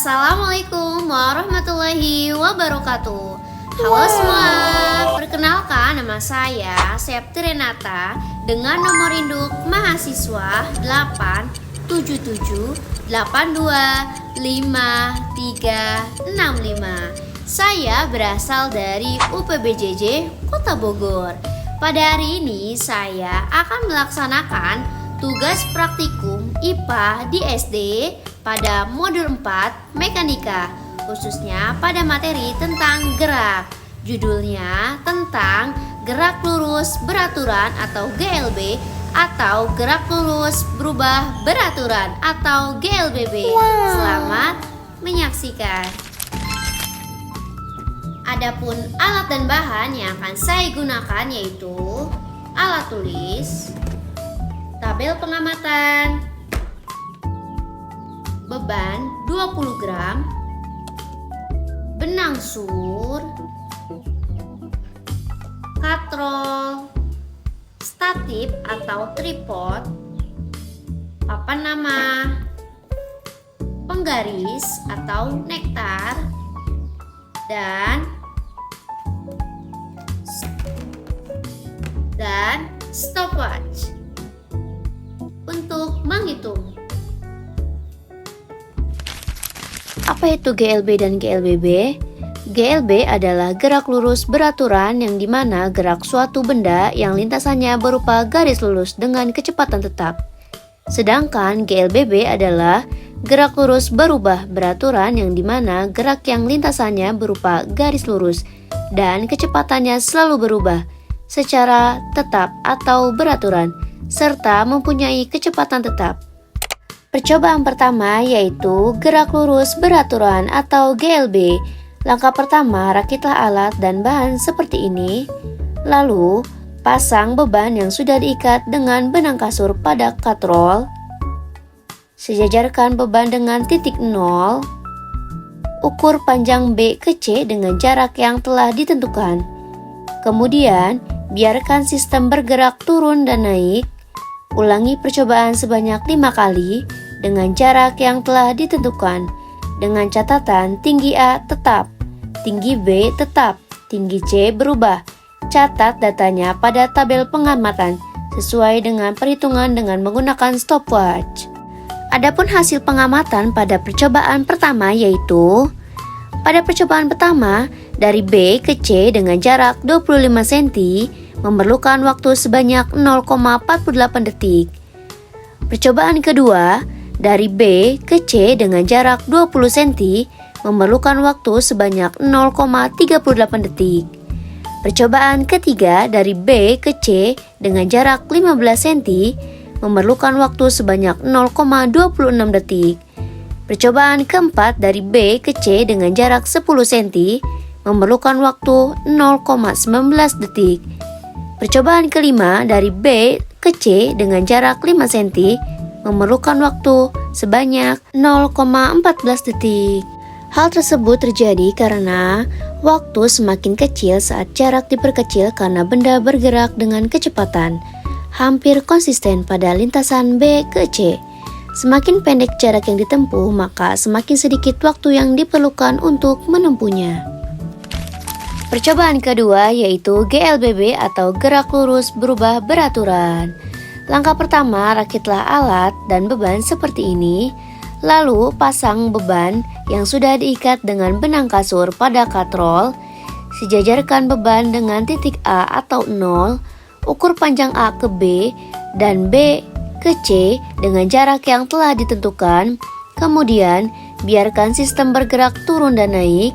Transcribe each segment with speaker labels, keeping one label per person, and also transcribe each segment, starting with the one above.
Speaker 1: Assalamualaikum warahmatullahi wabarakatuh. Halo semua, perkenalkan nama saya Septi Renata dengan nomor induk mahasiswa 877825365. Saya berasal dari UPBJJ Kota Bogor. Pada hari ini saya akan melaksanakan tugas praktikum IPA di SD pada modul 4 Mekanika, khususnya pada materi tentang gerak. Judulnya tentang gerak lurus beraturan atau GLB atau gerak lurus berubah beraturan atau GLBB. Selamat menyaksikan. Adapun alat dan bahan yang akan saya gunakan yaitu alat tulis, tabel pengamatan, beban 20 gram, benang sur, katrol, statif atau tripod, papan nama, penggaris atau nektar, dan stopwatch untuk menghitung. Apa itu GLB dan GLBB? GLB adalah gerak lurus beraturan yang dimana gerak suatu benda yang lintasannya berupa garis lurus dengan kecepatan tetap. Sedangkan GLBB adalah gerak lurus berubah beraturan yang dimana gerak yang lintasannya berupa garis lurus dan kecepatannya selalu berubah secara tetap atau beraturan serta mempunyai kecepatan tetap. Percobaan pertama yaitu gerak lurus beraturan atau GLB. Langkah pertama, rakitlah alat dan bahan seperti ini. Lalu, pasang beban yang sudah diikat dengan benang kasur pada katrol. Sejajarkan beban dengan titik 0. Ukur panjang B ke C dengan jarak yang telah ditentukan. Kemudian, biarkan sistem bergerak turun dan naik. Ulangi percobaan sebanyak 5 kali dengan jarak yang telah ditentukan, dengan catatan tinggi A tetap, tinggi B tetap, tinggi C berubah. Catat datanya pada tabel pengamatan sesuai dengan perhitungan dengan menggunakan stopwatch. Adapun hasil pengamatan pada percobaan pertama yaitu pada percobaan pertama dari B ke C dengan jarak 25 cm memerlukan waktu sebanyak 0,48 detik. Percobaan kedua dari B ke C dengan jarak 20 cm memerlukan waktu sebanyak 0,38 detik. Percobaan ketiga dari B ke C dengan jarak 15 cm memerlukan waktu sebanyak 0,26 detik. Percobaan keempat dari B ke C dengan jarak 10 cm memerlukan waktu 0,19 detik. Percobaan kelima dari B ke C dengan jarak 5 cm memerlukan waktu sebanyak 0,14 detik. Hal tersebut terjadi karena waktu semakin kecil saat jarak diperkecil karena benda bergerak dengan kecepatan hampir konsisten pada lintasan B ke C. Semakin pendek jarak yang ditempuh, maka semakin sedikit waktu yang diperlukan untuk menempuhnya. Percobaan kedua yaitu GLBB atau gerak lurus berubah beraturan. Langkah pertama, rakitlah alat dan beban seperti ini. Lalu pasang beban yang sudah diikat dengan benang kasur pada katrol. Sejajarkan beban dengan titik A atau 0. Ukur panjang A ke B dan B ke C dengan jarak yang telah ditentukan. Kemudian, biarkan sistem bergerak turun dan naik.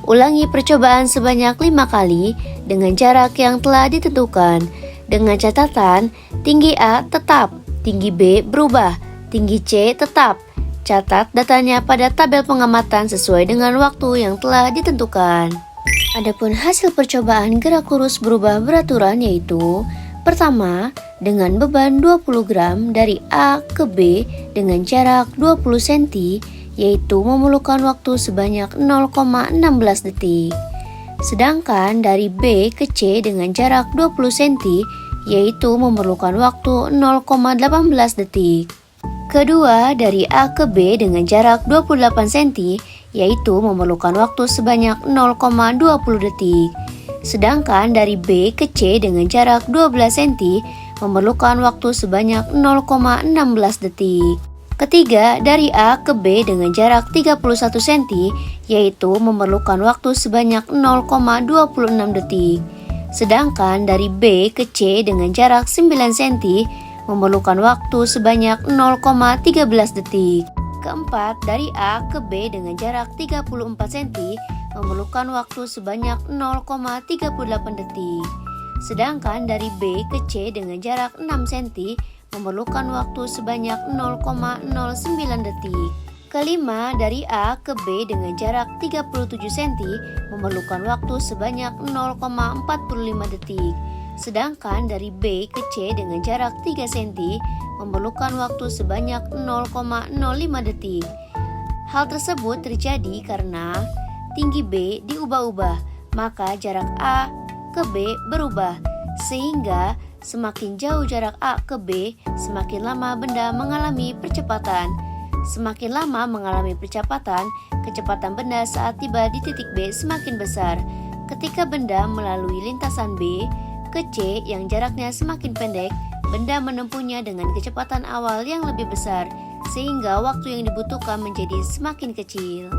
Speaker 1: Ulangi percobaan sebanyak 5 kali dengan jarak yang telah ditentukan. Dengan catatan, tinggi A tetap, tinggi B berubah, tinggi C tetap. Catat datanya pada tabel pengamatan sesuai dengan waktu yang telah ditentukan. Adapun hasil percobaan gerak lurus berubah beraturan yaitu pertama, dengan beban 20 gram dari A ke B dengan jarak 20 cm yaitu memerlukan waktu sebanyak 0,16 detik. Sedangkan dari B ke C dengan jarak 20 cm yaitu memerlukan waktu 0,18 detik. Kedua, dari A ke B dengan jarak 28 cm yaitu memerlukan waktu sebanyak 0,20 detik. Sedangkan dari B ke C dengan jarak 12 cm memerlukan waktu sebanyak 0,16 detik. Ketiga, dari A ke B dengan jarak 31 cm, yaitu memerlukan waktu sebanyak 0,26 detik. Sedangkan dari B ke C dengan jarak 9 cm, memerlukan waktu sebanyak 0,13 detik. Keempat, dari A ke B dengan jarak 34 cm, memerlukan waktu sebanyak 0,38 detik. Sedangkan dari B ke C dengan jarak 6 cm, memerlukan waktu sebanyak 0,09 detik. Kelima, dari A ke B dengan jarak 37 cm, memerlukan waktu sebanyak 0,45 detik. Sedangkan dari B ke C dengan jarak 3 cm, memerlukan waktu sebanyak 0,05 detik. Hal tersebut terjadi karena tinggi B diubah-ubah, maka jarak A ke B berubah, sehingga semakin jauh jarak A ke B, semakin lama benda mengalami percepatan. Semakin lama mengalami percepatan, kecepatan benda saat tiba di titik B semakin besar. Ketika benda melalui lintasan B ke C yang jaraknya semakin pendek, benda menempuhnya dengan kecepatan awal yang lebih besar, sehingga waktu yang dibutuhkan menjadi semakin kecil.